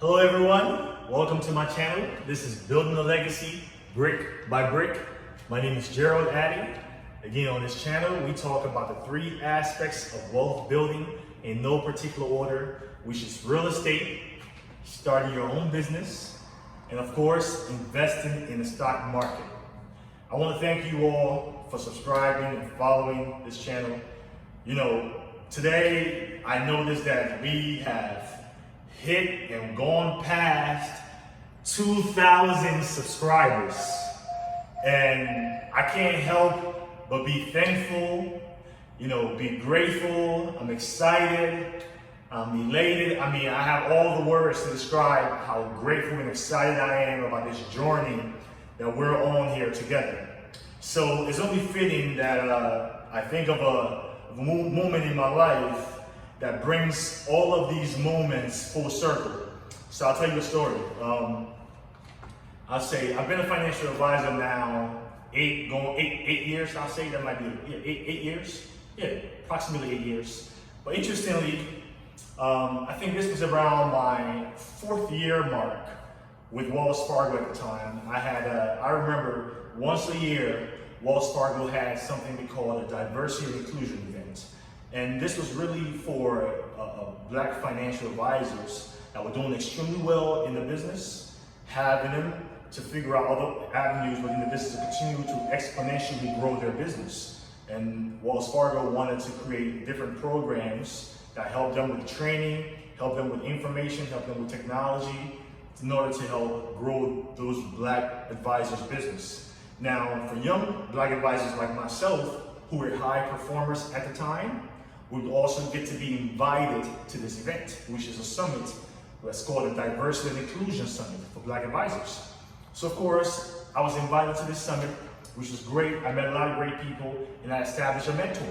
Hello everyone, welcome to my channel. This is Building a Legacy, Brick by Brick. My name is Gerald Addy. Again, on this channel, we talk about the three aspects of wealth building in no particular order, which is real estate, starting your own business, and of course, investing in the stock market. I want to thank you all for subscribing and following this channel. You know, today I noticed that we have hit and gone past 2,000 subscribers, and I can't help but be thankful, be grateful. I'm excited, I'm elated. I have all the words to describe how grateful and excited I am about this journey that we're on here together. So it's only fitting that I think of a moment in my life that brings all of these moments full circle. So I'll tell you a story. I'll say I've been a financial advisor now eight years. I'll say that might be eight years. Yeah, approximately 8 years. But interestingly, I think this was around my 4th year mark with Wells Fargo at the time. I remember once a year, Wells Fargo had something they called a diversity and inclusion event. And this was really for black financial advisors that were doing extremely well in the business, having them to figure out other avenues within the business to continue to exponentially grow their business. And Wells Fargo wanted to create different programs that help them with training, help them with information, help them with technology, in order to help grow those black advisors' business. Now, for young black advisors like myself, who were high performers at the time, we would also get to be invited to this event, which is a summit that's called a Diversity and Inclusion Summit for black advisors. So of course, I was invited to this summit, which was great. I met a lot of great people, and I established a mentor.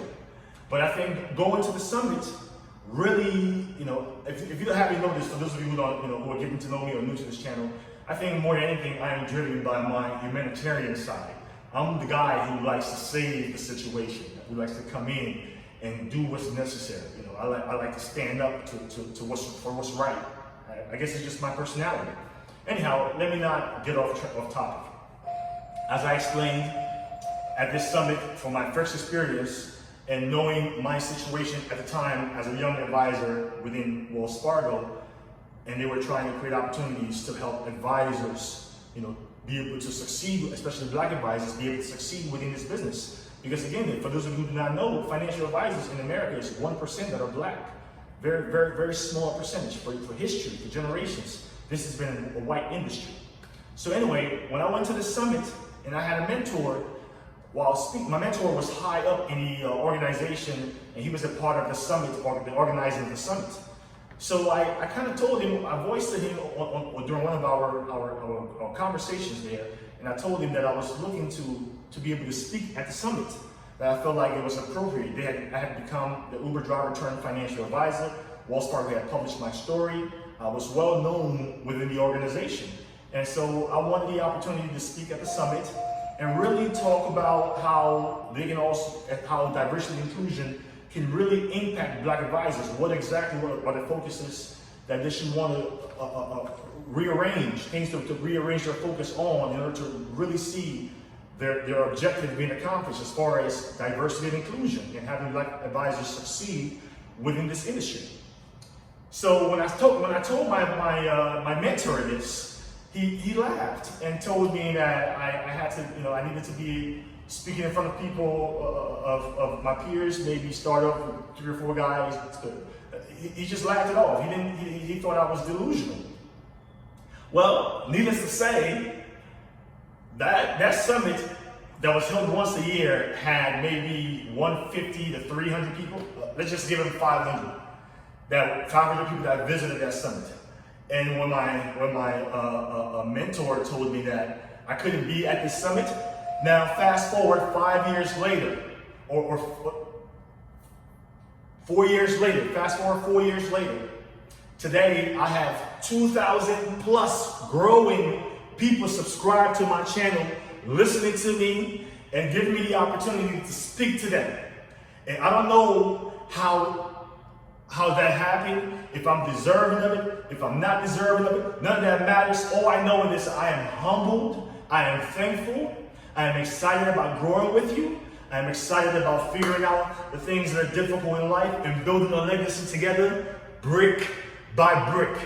But I think going to the summit really, if you haven't noticed, for those of you who don't, who are getting to know me or new to this channel, I think more than anything, I am driven by my humanitarian side. I'm the guy who likes to save the situation, who likes to come in and do what's necessary. I like to stand up to what's right. I guess it's just my personality. Anyhow, let me not get off topic. As I explained at this summit, from my first experience and knowing my situation at the time as a young advisor within Wells Fargo, and they were trying to create opportunities to help advisors, be able to succeed, especially black advisors, be able to succeed within this business. Because again, for those of you who do not know, financial advisors in America is 1% that are black. Very, very, very small percentage for history, for generations. This has been a white industry. So anyway, when I went to the summit and I had a mentor, while speaking, my mentor was high up in the organization, and he was a part of the summit, or the organizing of the summit. So I kind of told him, I voiced to him during one of our conversations there, and I told him that I was looking to be able to speak at the summit, that I felt like it was appropriate. I had become the Uber driver turned financial advisor. Wells Fargo had published my story. I was well known within the organization. And so I wanted the opportunity to speak at the summit and really talk about how how diversity and inclusion can really impact black advisors. What exactly are the focuses that they should want to rearrange, things to rearrange their focus on in order to really see their objective being accomplished as far as diversity and inclusion and having black advisors succeed within this industry. So when I told my mentor this, he laughed and told me that I had to, I needed to be speaking in front of people of my peers, maybe start off with 3 or 4 guys. He just laughed it off. He thought I was delusional. Well, needless to say, that summit that was held once a year had maybe 150 to 300 people. Let's just give them 500. 500 people that visited that summit. And when my mentor told me that I couldn't be at this summit, now fast forward 5 years later, or 4 years later, fast forward 4 years later, today I have 2,000 plus growing people subscribe to my channel, listening to me, and giving me the opportunity to speak to them. And I don't know how that happened. if I'm deserving of it, if I'm not deserving of it, none of that matters. All I know is I am humbled, I am thankful, I am excited about growing with you. I am excited about figuring out the things that are difficult in life and building a legacy together, brick by brick.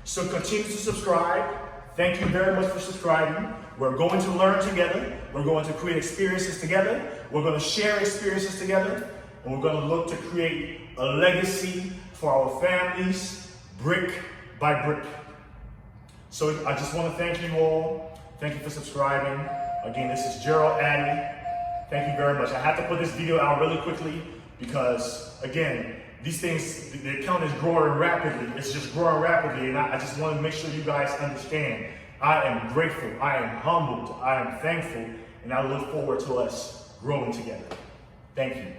So continue to subscribe. Thank you very much for subscribing. We're going to learn together. We're going to create experiences together. We're going to share experiences together. And we're going to look to create a legacy for our families, brick by brick. So I just want to thank you all. Thank you for subscribing. Again, this is Gerald Addy. Thank you very much. I had to put this video out really quickly because, again, these things, the account is growing rapidly. It's just growing rapidly, and I just want to make sure you guys understand. I am grateful, I am humbled, I am thankful, and I look forward to us growing together. Thank you.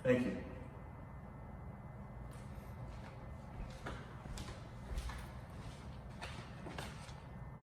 Thank you.